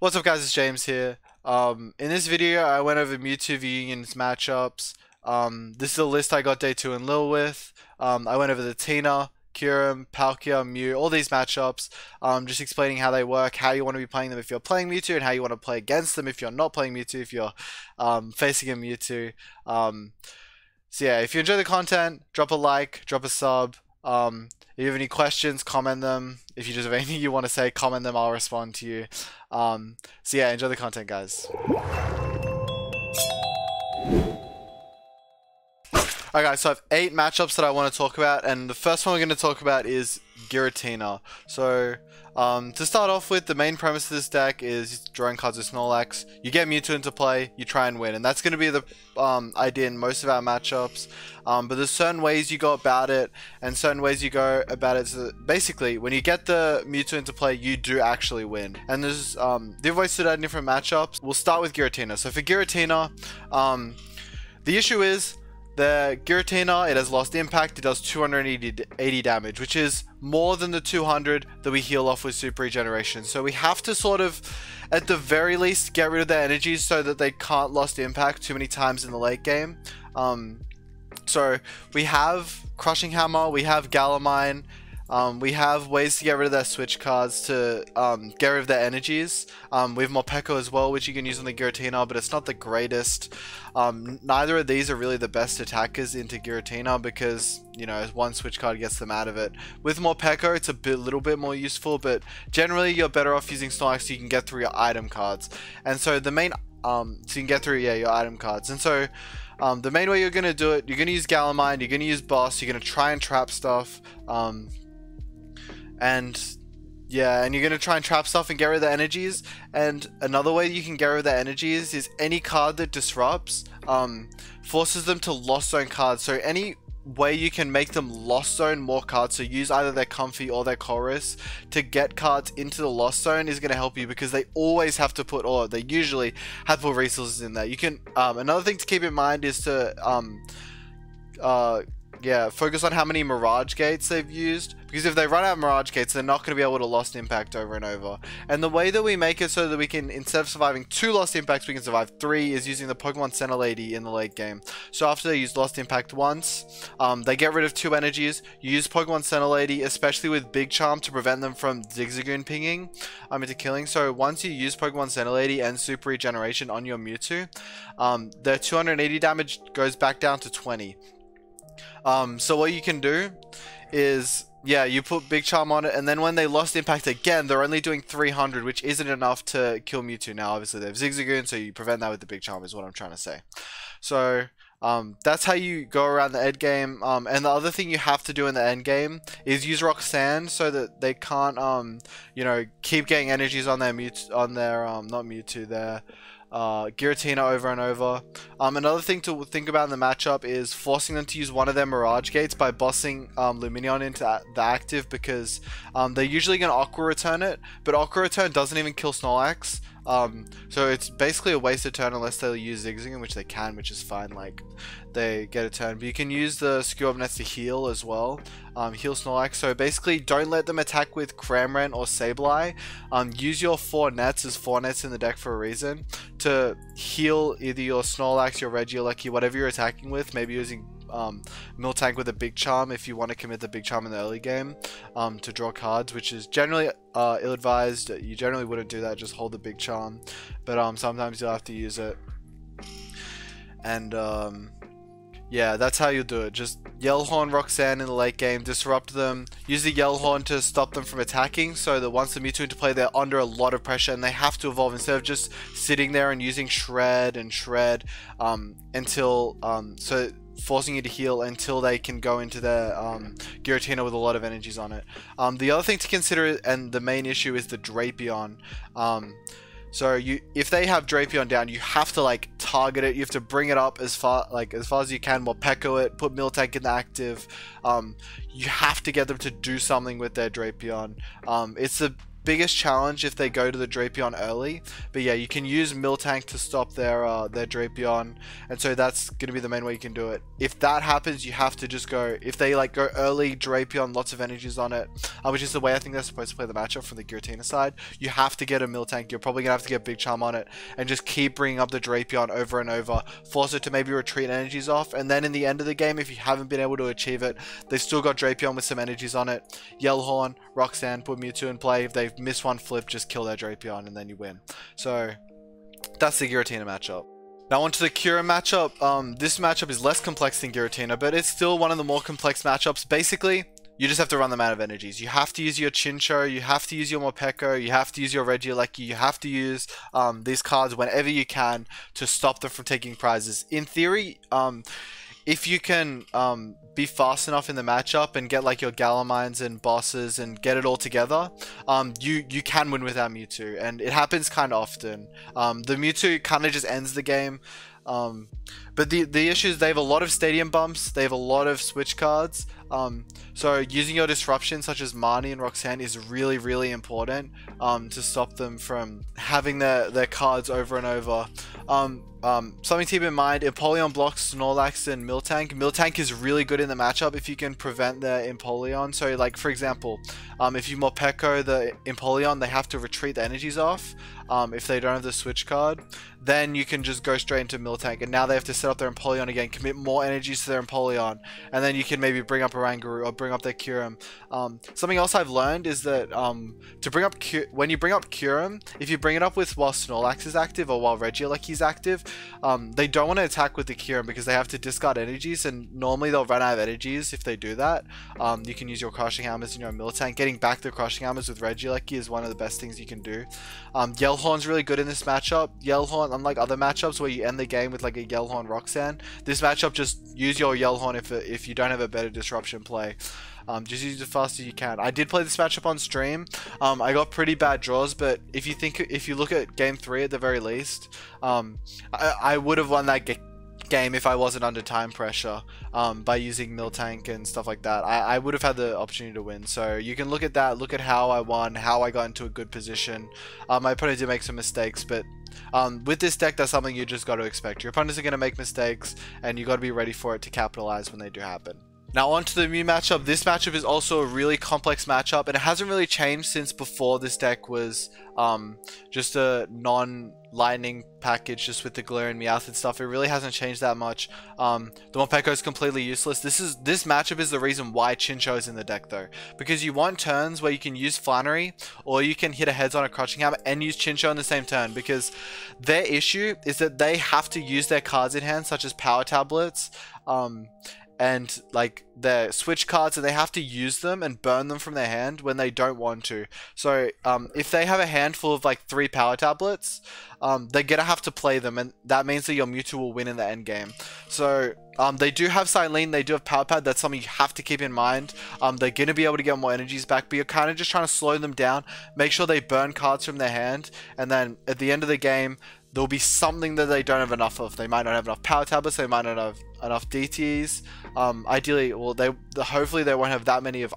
What's up guys, it's James here. In this video I went over Mewtwo VUnion's matchups. This is a list I got day 2 in Lil with. I went over the Tina, Kyurem, Palkia, Mew, all these matchups, just explaining how they work, how you want to be playing them if you're playing Mewtwo, and how you want to play against them if you're not playing Mewtwo, if you're facing a Mewtwo. So yeah, if you enjoy the content, drop a like, drop a sub. If you have any questions, comment them. If you just have anything you want to say, comment them, I'll respond to you. So yeah, enjoy the content, guys. Alright guys, so I have 8 matchups that I want to talk about, and the first one we're going to talk about is Giratina. So, to start off with, the main premise of this deck is drawing cards with Snorlax. You get Mewtwo into play, you try and win, and that's going to be the idea in most of our matchups. But there's certain ways you go about it, and certain ways you go about it. So basically, when you get the Mewtwo into play, you do actually win. And there's they've always stood out in different matchups. We'll start with Giratina. So for Giratina, the issue is the Giratina, it has lost impact. It does 280 damage, which is more than the 200 that we heal off with super regeneration. So we have to sort of, at the very least, get rid of their energies so that they can't lost impact too many times in the late game. So we have Crushing Hammer, we have Galamine, we have ways to get rid of their switch cards to get rid of their energies. We have Morpeko as well, which you can use on the Giratina, but it's not the greatest. Neither of these are really the best attackers into Giratina because, you know, one switch card gets them out of it. With Morpeko, it's a little bit more useful, but generally you're better off using Snorlax so you can get through your item cards. And so the main, so you can get through, your item cards. And so the main way you're going to do it, you're going to use Galamine, you're going to use Boss, you're going to try and trap stuff. And yeah, and you're going to try and trap stuff and get rid of the energies. And another way you can get rid of the energies is any card that disrupts forces them to lost zone cards. So any way you can make them lost zone more cards, so use either their Comfy or their Chorus to get cards into the lost zone, is going to help you because they always have to put, or they usually have to put resources in there. You can, another thing to keep in mind is to focus on how many Mirage Gates they've used, because if they run out of Mirage Gates, they're not going to be able to lost impact over and over. And the way that we make it so that we can, instead of surviving 2 lost impacts, we can survive 3 is using the Pokemon Center Lady in the late game. So after they use lost impact once, they get rid of 2 energies. You use Pokemon Center Lady, especially with Big Charm, to prevent them from Zigzagoon pinging into killing. So once you use Pokemon Center Lady and Super Regeneration on your Mewtwo, their 280 damage goes back down to 20. So what you can do is, yeah, you put Big Charm on it, and then when they lost impact again, they're only doing 300, which isn't enough to kill Mewtwo. Now, obviously, they have Zigzagoon, so you prevent that with the Big Charm, is what I'm trying to say. So, that's how you go around the end game. And the other thing you have to do in the end game is use Rock Sand so that they can't, you know, keep getting energies on their Giratina over and over. Another thing to think about in the matchup is forcing them to use one of their Mirage Gates by bossing Luminion into the active, because they're usually going to Aqua Return it, but Aqua Return doesn't even kill Snorlax. So it's basically a wasted turn unless they use Zigzagoon, which they can, which is fine, like they get a turn. But you can use the Skew Up Nets to heal as well, heal Snorlax. So basically don't let them attack with Cramorant or Sableye. Use your 4 nets as 4 nets in the deck for a reason, to heal either your Snorlax, your Regieleki, whatever you're attacking with. Maybe using Miltank with a Big Charm if you want to commit the Big Charm in the early game to draw cards, which is generally ill-advised. You generally wouldn't do that, just hold the Big Charm, but sometimes you'll have to use it. And yeah, that's how you do it. Just Yell Horn, Roxanne in the late game, disrupt them, use the Yell Horn to stop them from attacking, so that once the Mewtwo into play, they're under a lot of pressure and they have to evolve instead of just sitting there and using Shred and Shred until so forcing you to heal until they can go into their Giratina with a lot of energies on it. The other thing to consider, and the main issue, is the Drapion. So if they have Drapion down, you have to like target it. You have to bring it up as far as you can. Morpeko it, put Miltank in the active. You have to get them to do something with their Drapion. It's the biggest challenge if they go to the Drapion early. But yeah, you can use Miltank to stop their Drapion, and so that's gonna be the main way you can do it. If that happens, you have to just go, if they like go early Drapion, lots of energies on it, which is the way I think they're supposed to play the matchup from the Giratina side. You have to get a Miltank, you're probably gonna have to get Big Charm on it, and just keep bringing up the Drapion over and over, force it to maybe retreat energies off, and then in the end of the game, if you haven't been able to achieve it, they've still got Drapion with some energies on it. Yellhorn, Roxanne, put Mewtwo in play. If they miss one flip, just kill their Drapion and then you win. So that's the Giratina matchup. Now onto the Kyurem matchup. This matchup is less complex than Giratina, but it's still one of the more complex matchups. Basically, you just have to run them out of energies. You have to use your Chincho, you have to use your Morpeko, you have to use your Regieleki, you have to use these cards whenever you can to stop them from taking prizes. In theory, if you can be fast enough in the matchup and get like your Galamines and bosses and get it all together, you can win without Mewtwo, and it happens kind of often. The Mewtwo kind of just ends the game. But the issue is they have a lot of stadium bumps, they have a lot of switch cards, so using your disruption such as Marnie and Roxanne is really, really important to stop them from having their cards over and over. Something to keep in mind, Empoleon blocks Snorlax and Miltank. Miltank is really good in the matchup if you can prevent their Empoleon. So like for example, if you Morpeko the Empoleon, they have to retreat the energies off. If they don't have the switch card, then you can just go straight into Miltank, and now they have to set up their Empoleon again, commit more energies to their Empoleon, and then you can maybe bring up Oranguru or bring up their Kyurem. Something else I've learned is that when you bring up Kyurem, if you bring it up while Snorlax is active or while Regieleki is active, they don't want to attack with the Kyurem because they have to discard energies, and normally they'll run out of energies if they do that. You can use your Crushing Hammers, Miltank. Getting back the Crushing Hammers with Regieleki is one of the best things you can do. Yellhorn's really good in this matchup. Yellhorn, unlike other matchups where you end the game with like a Yellhorn Roxanne, this matchup just use your Yellhorn if you don't have a better disruption play. Just use it as fast as you can. I did play this matchup on stream. I got pretty bad draws, but if you look at game 3 at the very least, I would have won that game if I wasn't under time pressure by using Miltank and stuff like that. I would have had the opportunity to win. So you can look at that, look at how I won, how I got into a good position. My opponent did make some mistakes, but with this deck, that's something you just got to expect. Your opponents are going to make mistakes, and you got to be ready for it to capitalize when they do happen. Now on to the Mew matchup. This matchup is also a really complex matchup, and it hasn't really changed since before this deck was just a non-lightning package, just with the Galarian Meowth and stuff. It really hasn't changed that much. The Morpeko is completely useless. This matchup is the reason why Chincho is in the deck though, because you want turns where you can use Flannery, or you can hit a heads on a Crushing Hammer and use Chincho in the same turn, because their issue is that they have to use their cards in hand, such as Power Tablets, and like their switch cards, and they have to use them and burn them from their hand when they don't want to. So if they have a handful of like 3 Power Tablets, they're gonna have to play them, and that means that your Mewtwo will win in the end game. So they do have Silene, they do have Power Pad. That's something you have to keep in mind. They're gonna be able to get more energies back, but you're kind of just trying to slow them down, make sure they burn cards from their hand, and then at the end of the game there'll be something that they don't have enough of. They might not have enough Power Tablets, they might not have enough DTs. Ideally, well, hopefully they won't have that many of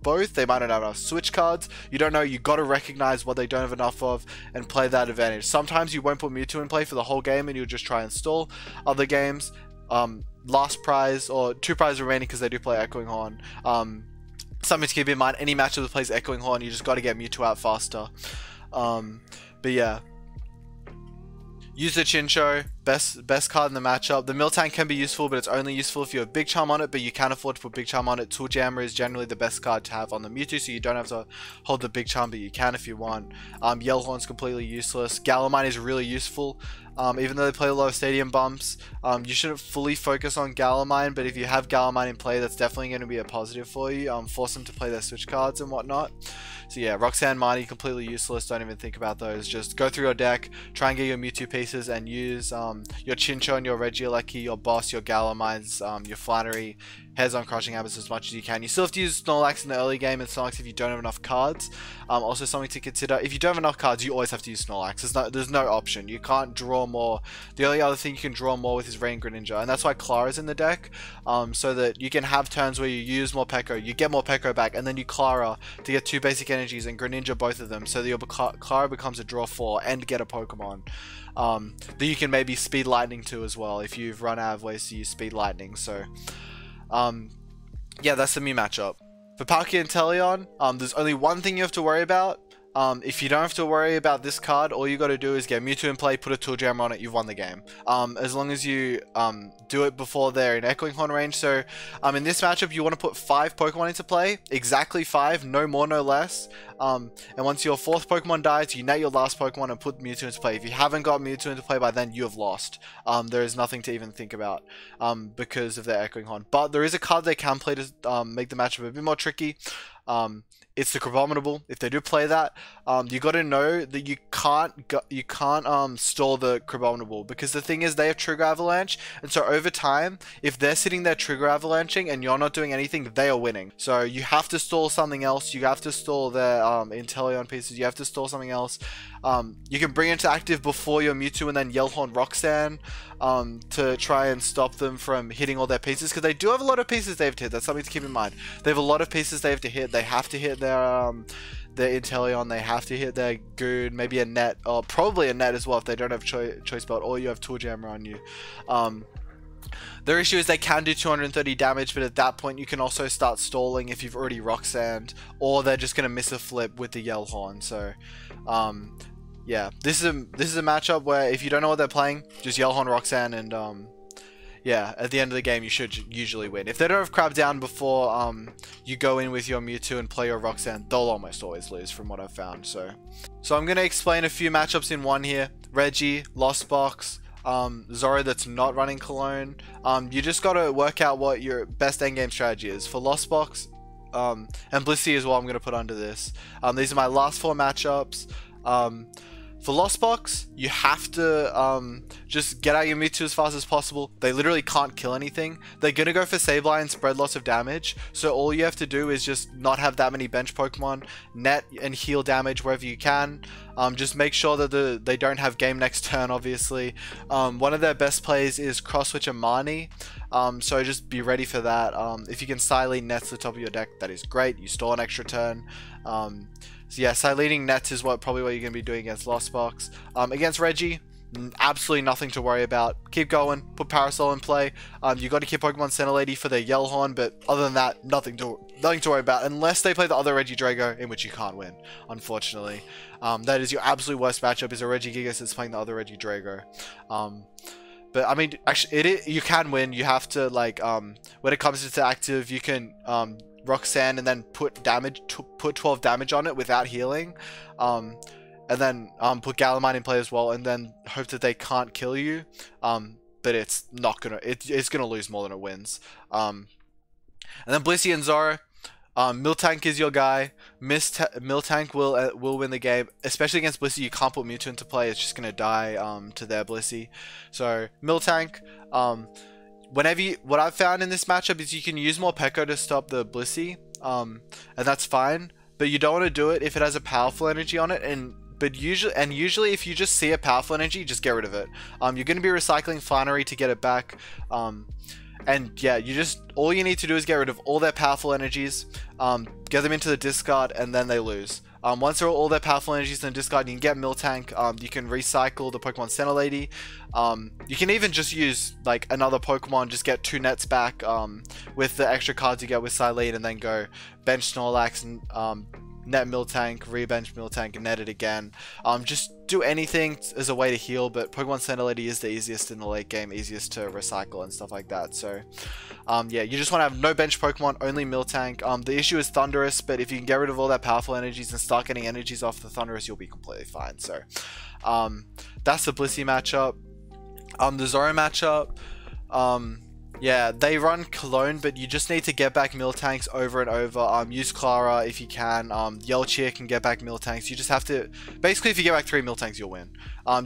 both. They might not have enough switch cards. You don't know. You got to recognize what they don't have enough of and play that advantage. Sometimes you won't put Mewtwo in play for the whole game and you'll just try and stall. Other games, last prize or 2 prizes remaining because they do play Echoing Horn. Something to keep in mind, any matchup that plays Echoing Horn, you just got to get Mewtwo out faster. But yeah. Use the Chincho, best card in the matchup. The Miltank can be useful, but it's only useful if you have Big Charm on it, but you can't afford to put Big Charm on it. Tool Jammer is generally the best card to have on the Mewtwo, so you don't have to hold the Big Charm, but you can if you want. Yellhorn's completely useless. Galamine is really useful. Even though they play a lot of stadium bumps, you shouldn't fully focus on Galamine, but if you have Galamine in play, that's definitely going to be a positive for you. Force them to play their switch cards and whatnot. So yeah, Roxanne, Marnie, completely useless. Don't even think about those. Just go through your deck, try and get your Mewtwo pieces, and use your Chinchon, your Regieleki, your Boss, your Galamines, your Flannery, Heads-on Crushing Habits as much as you can. You still have to use Snorlax in the early game, and Snorlax if you don't have enough cards. Also something to consider, if you don't have enough cards, you always have to use Snorlax. There's no option. You can't draw more. The only other thing you can draw more with is Rain Greninja, and that's why Clara's in the deck, so that you can have turns where you use more Pekko, you get more Pekko back, and then you Clara to get 2 basic energies and Greninja both of them, so that your Clara becomes a draw 4 and get a Pokemon that you can maybe Speed Lightning to as well if you've run out of ways to use Speed Lightning. So yeah, that's the Mew matchup. For Palkia and Teleon, there's only one thing you have to worry about. If you don't have to worry about this card, all you got to do is get Mewtwo in play, put a Tool Jam on it, you've won the game. As long as you do it before they're in Echoing Horn range. So in this matchup, you want to put 5 Pokemon into play, exactly 5, no more, no less. And once your 4th Pokemon dies, you net your last Pokemon and put Mewtwo into play. If you haven't got Mewtwo into play by then, you have lost. There is nothing to even think about because of their Echoing Horn. But there is a card they can play to make the matchup a bit more tricky. It's the Crabominable. If they do play that, you got to know that you can't stall the Crabominable, because the thing is they have Trigger Avalanche, and so over time, if they're sitting there Trigger Avalanching and you're not doing anything, they are winning. So you have to stall something else. You have to stall their Inteleon pieces. You have to stall something else. You can bring it into active before your Mewtwo and then Yellhorn Roxanne to try and stop them from hitting all their pieces, because they do have a lot of pieces they have to hit. That's something to keep in mind. They have a lot of pieces they have to hit. They have to hit their Inteleon, they have to hit their Goon, maybe a Net, or probably a Net as well if they don't have Choice Belt, or you have Tool Jammer on you. Their issue is they can do 230 damage, but at that point you can also start stalling if you've already Roxanned, or they're just going to miss a flip with the Yellhorn. So yeah, this is a matchup where if you don't know what they're playing, just Yellhorn Roxanne, and yeah, at the end of the game you should usually win. If they don't have crab down before you go in with your Mewtwo and play your Roxanne, they'll almost always lose from what I've found. So I'm going to explain a few matchups in one here. Reggie, Lost Box, Zoro that's not running Cologne. You just got to work out what your best endgame strategy is. For Lost Box, and Blissey as well, I'm going to put under this. These are my last 4 matchups. For Lost Box, you have to just get out your Mewtwo as fast as possible. They literally can't kill anything. They're going to go for Sableye and spread lots of damage. So all you have to do is just not have that many bench Pokemon, net and heal damage wherever you can. Just make sure that they don't have game next turn, obviously. One of their best plays is Cross Switch Amani. So just be ready for that. If you can Silene Nets the top of your deck, that is great. You store an extra turn. So yeah, Silening Nets is probably what you're going to be doing against Lost Box. Against Reggie, absolutely nothing to worry about. Keep going, put Parasol in play. You got to keep Pokemon Center Lady for their Yellhorn, but other than that, nothing to worry about, unless they play the other Reggie Drago, in which you can't win, unfortunately. That is your absolute worst matchup, is a Reggie Gigas that's playing the other Reggie Drago. But I mean, actually, you can win. You have to, like, when it comes to active, you can Roxanne and then put 12 damage on it without healing, and then put Galamine in play as well, and then hope that they can't kill you. But it's gonna lose more than it wins. And then Blissey and Zoro, Miltank is your guy. Miltank will win the game, especially against Blissey. You can't put Mewtwo into play; it's just gonna die to their Blissey. So Miltank, what I've found in this matchup is you can use more Pekko to stop the Blissey, and that's fine. But you don't want to do it if it has a powerful energy on it, usually if you just see a powerful energy, just get rid of it. You're going to be recycling Flannery to get it back, and yeah, all you need to do is get rid of all their powerful energies, get them into the discard, and then they lose. Once they're all their powerful energies in the discard, you can get Miltank, you can recycle the Pokemon Center Lady, you can even just use like another Pokemon, just get 2 nets back with the extra cards you get with Silene, and then go bench Snorlax and net Miltank, re-bench Miltank, and net it again. Just do anything as a way to heal, but Pokemon Center Lady is the easiest in the late game, easiest to recycle and stuff like that. So yeah, you just want to have no bench Pokemon, only Miltank. The issue is Thundurus, but if you can get rid of all that powerful energies and start getting energies off the Thundurus, you'll be completely fine. So that's the Blissey matchup. The Zoro matchup, Yeah, they run Cologne, but you just need to get back Miltanks over and over. Use Clara if you can. Yelchia can get back Miltanks. You just have to... Basically, if you get back 3 Miltanks, you'll win.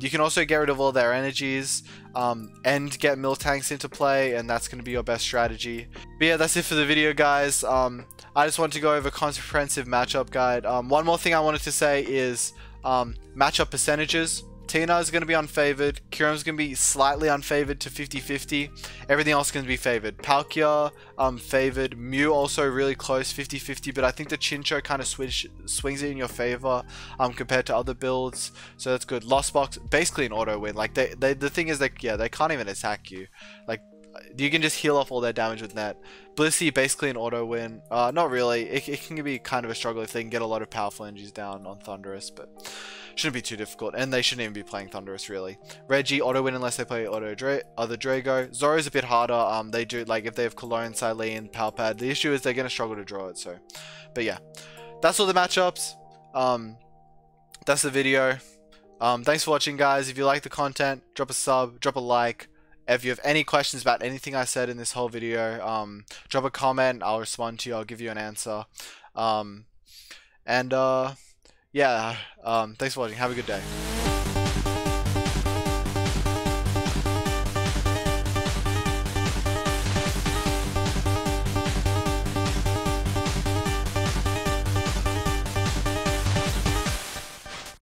You can also get rid of all their energies and get Miltanks into play, and that's going to be your best strategy. But yeah, that's it for the video, guys. I just wanted to go over a comprehensive matchup guide. One more thing I wanted to say is matchup percentages. Tina is going to be unfavored. Kyurem is going to be slightly unfavored to 50-50. Everything else is going to be favored. Palkia, favored. Mew also really close, 50-50. But I think the Chincho kind of swings it in your favor compared to other builds. So that's good. Lost Box, basically an auto win. Like the thing is that, yeah, they can't even attack you. Like, you can just heal off all their damage with net. Blissey, basically an auto win. Not really. It can be kind of a struggle if they can get a lot of powerful energies down on Thundurus, but shouldn't be too difficult. And they shouldn't even be playing Thundurus, really. Reggie, auto win unless they play other Drago. Zoro's a bit harder. They do, like, if they have Cologne, Silene, Palpad. The issue is they're going to struggle to draw it, so. But yeah. That's all the matchups. That's the video. Thanks for watching, guys. If you like the content, drop a sub, drop a like. If you have any questions about anything I said in this whole video, drop a comment. I'll respond to you. I'll give you an answer. Yeah, thanks for watching. Have a good day.